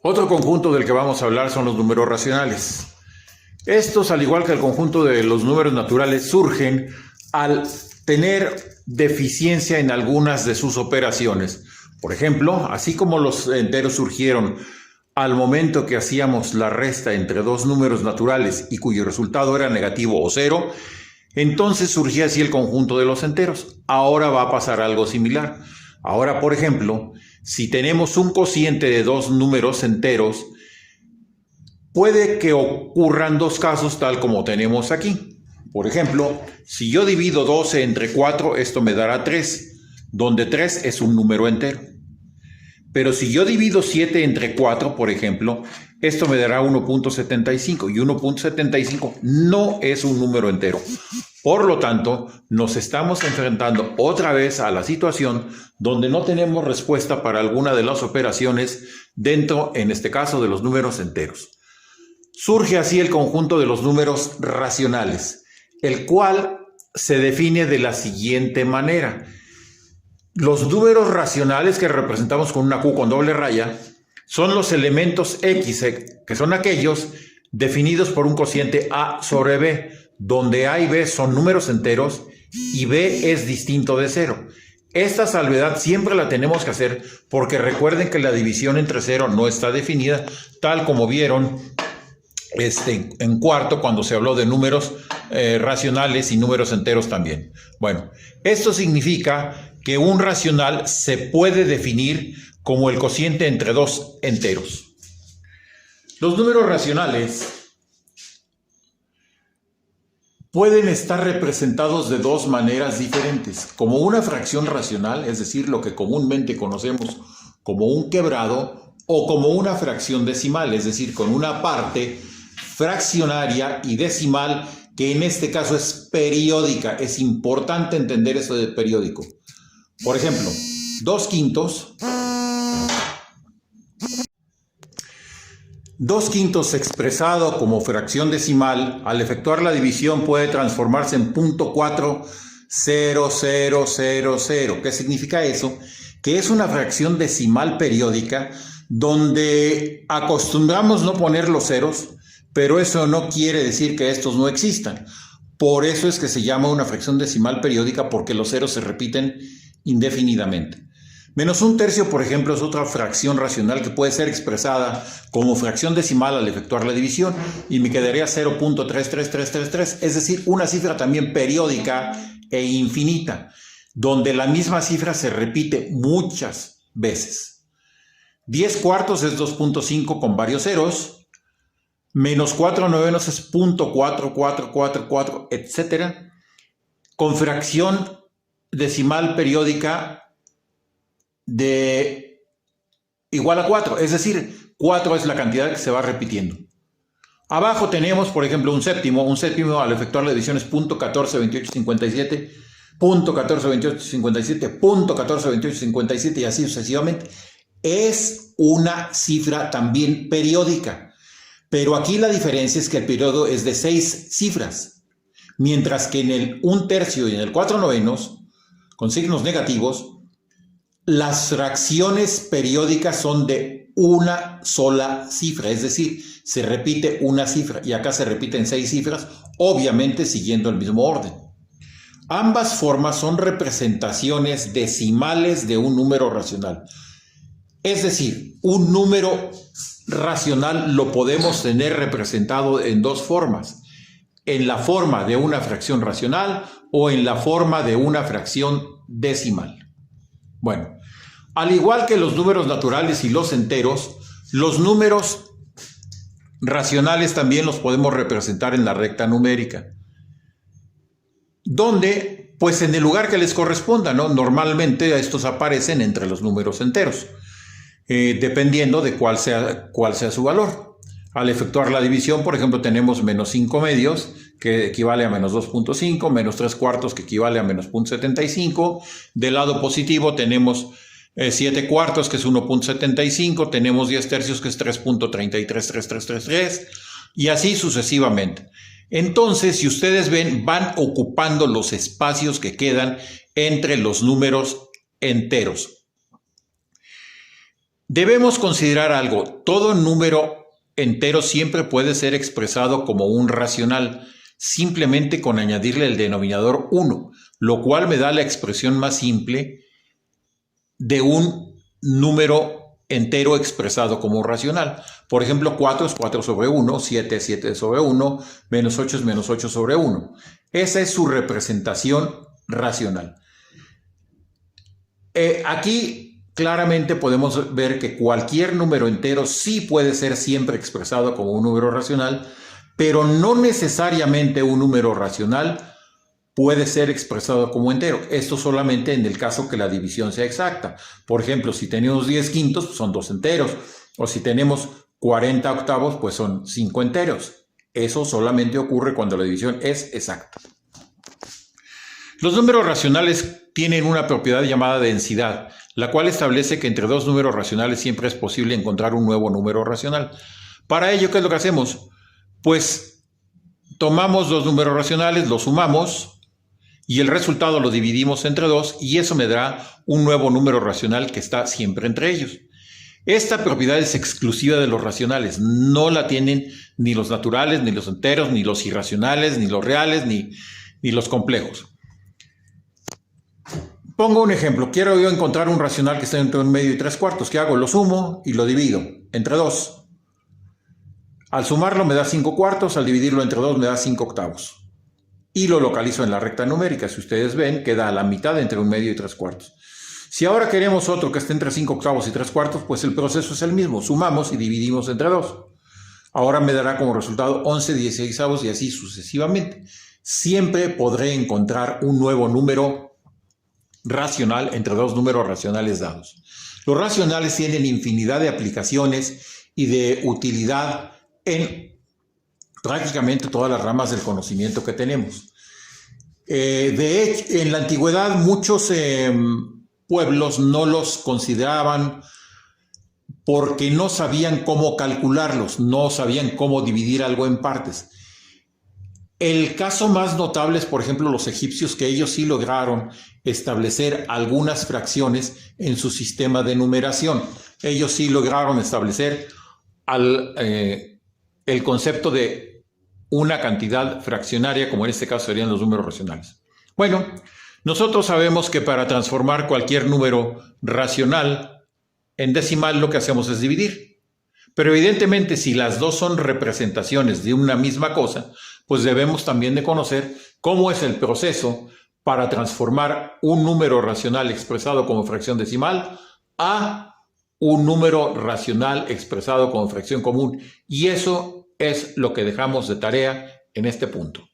Otro conjunto del que vamos a hablar son los números racionales. Estos, al igual que el conjunto de los números naturales, surgen al tener deficiencia en algunas de sus operaciones. Por ejemplo, así como los enteros surgieron al momento que hacíamos la resta entre dos números naturales y cuyo resultado era negativo o cero, entonces surgía así el conjunto de los enteros. Ahora va a pasar algo similar. Ahora, por ejemplo, si tenemos un cociente de dos números enteros, puede que ocurran dos casos tal como tenemos aquí. Por ejemplo, si yo divido 12 entre 4, esto me dará 3, donde 3 es un número entero. Pero si yo divido 7 entre 4, por ejemplo, esto me dará 1.75 y 1.75 no es un número entero. Por lo tanto, nos estamos enfrentando otra vez a la situación donde no tenemos respuesta para alguna de las operaciones dentro, en este caso, de los números enteros. Surge así el conjunto de los números racionales, el cual se define de la siguiente manera. Los números racionales que representamos con una Q con doble raya son los elementos X, que son aquellos definidos por un cociente A sobre B, donde A y B son números enteros y B es distinto de cero. Esta salvedad siempre la tenemos que hacer porque recuerden que la división entre cero no está definida, tal como vieron en cuarto cuando se habló de números racionales y números enteros también. Bueno, esto significa que un racional se puede definir como el cociente entre dos enteros. Los números racionales pueden estar representados de dos maneras diferentes, como una fracción racional, es decir, lo que comúnmente conocemos como un quebrado, o como una fracción decimal, es decir, con una parte fraccionaria y decimal que en este caso es periódica. Es importante entender eso de periódico. Por ejemplo, 2 quintos. 2 quintos expresado como fracción decimal, al efectuar la división puede transformarse en 0.40000. ¿Qué significa eso? Que es una fracción decimal periódica donde acostumbramos no poner los ceros, pero eso no quiere decir que estos no existan. Por eso es que se llama una fracción decimal periódica, porque los ceros se repiten indefinidamente. Menos un tercio, por ejemplo, es otra fracción racional que puede ser expresada como fracción decimal al efectuar la división y me quedaría 0.33333, es decir, una cifra también periódica e infinita, donde la misma cifra se repite muchas veces. 10 cuartos es 2.5 con varios ceros, menos 4 novenos es 0.4444, etc. Con fracción decimal periódica de igual a 4, es decir, 4 es la cantidad que se va repitiendo. Abajo tenemos, por ejemplo, un séptimo al efectuar la división es 0.142857, 0.142857, 0.142857 y así sucesivamente. Es una cifra también periódica, pero aquí la diferencia es que el periodo es de 6 cifras, mientras que en el 1/3 y en el 4 novenos, con signos negativos, las fracciones periódicas son de una sola cifra, es decir, se repite una cifra y acá se repiten 6 cifras, obviamente siguiendo el mismo orden. Ambas formas son representaciones decimales de un número racional. Es decir, un número racional lo podemos tener representado en dos formas: en la forma de una fracción racional o en la forma de una fracción decimal. Bueno, al igual que los números naturales y los enteros, los números racionales también los podemos representar en la recta numérica, donde, pues en el lugar que les corresponda, ¿no? Normalmente estos aparecen entre los números enteros, dependiendo de cuál sea su valor. Al efectuar la división, por ejemplo, tenemos menos 5 medios, que equivale a menos 2.5, menos 3 cuartos, que equivale a menos 0.75. Del lado positivo tenemos 7 cuartos, que es 1.75, tenemos 10 tercios, que es 3.333333, y así sucesivamente. Entonces, si ustedes ven, van ocupando los espacios que quedan entre los números enteros. Debemos considerar algo. Todo número entero siempre puede ser expresado como un racional, simplemente con añadirle el denominador 1, lo cual me da la expresión más simple de un número entero expresado como racional. Por ejemplo, 4 es 4 sobre 1, 7 es 7 sobre 1, menos 8 es menos 8 sobre 1. Esa es su representación racional. Aquí claramente podemos ver que cualquier número entero sí puede ser siempre expresado como un número racional, pero no necesariamente un número racional puede ser expresado como entero. Esto solamente en el caso que la división sea exacta. Por ejemplo, si tenemos 10 quintos, pues son 2 enteros. O si tenemos 40 octavos, pues son 5 enteros. Eso solamente ocurre cuando la división es exacta. Los números racionales tienen una propiedad llamada densidad, la cual establece que entre dos números racionales siempre es posible encontrar un nuevo número racional. Para ello, ¿qué es lo que hacemos? Pues tomamos dos números racionales, los sumamos y el resultado lo dividimos entre 2 y eso me dará un nuevo número racional que está siempre entre ellos. Esta propiedad es exclusiva de los racionales, no la tienen ni los naturales, ni los enteros, ni los irracionales, ni los reales, ni los complejos. Pongo un ejemplo, quiero yo encontrar un racional que esté entre 1/2 y 3/4. ¿Qué hago? Lo sumo y lo divido entre 2. Al sumarlo me da 5/4, al dividirlo entre 2 me da 5/8. Y lo localizo en la recta numérica. Si ustedes ven, queda a la mitad entre 1/2 y 3/4. Si ahora queremos otro que esté entre 5/8 y 3/4, pues el proceso es el mismo. Sumamos y dividimos entre 2. Ahora me dará como resultado 11/16 y así sucesivamente. Siempre podré encontrar un nuevo número racional entre dos números racionales dados. Los racionales tienen infinidad de aplicaciones y de utilidad en prácticamente todas las ramas del conocimiento que tenemos. De hecho, en la antigüedad muchos pueblos no los consideraban porque no sabían cómo calcularlos, no sabían cómo dividir algo en partes. El caso más notable es, por ejemplo, los egipcios, que ellos sí lograron establecer algunas fracciones en su sistema de numeración. Ellos sí lograron establecer el concepto de una cantidad fraccionaria, como en este caso serían los números racionales. Bueno, nosotros sabemos que para transformar cualquier número racional en decimal lo que hacemos es dividir. Pero evidentemente si las dos son representaciones de una misma cosa, pues debemos también de conocer cómo es el proceso para transformar un número racional expresado como fracción decimal a un número racional expresado como fracción común. Y eso es lo que dejamos de tarea en este punto.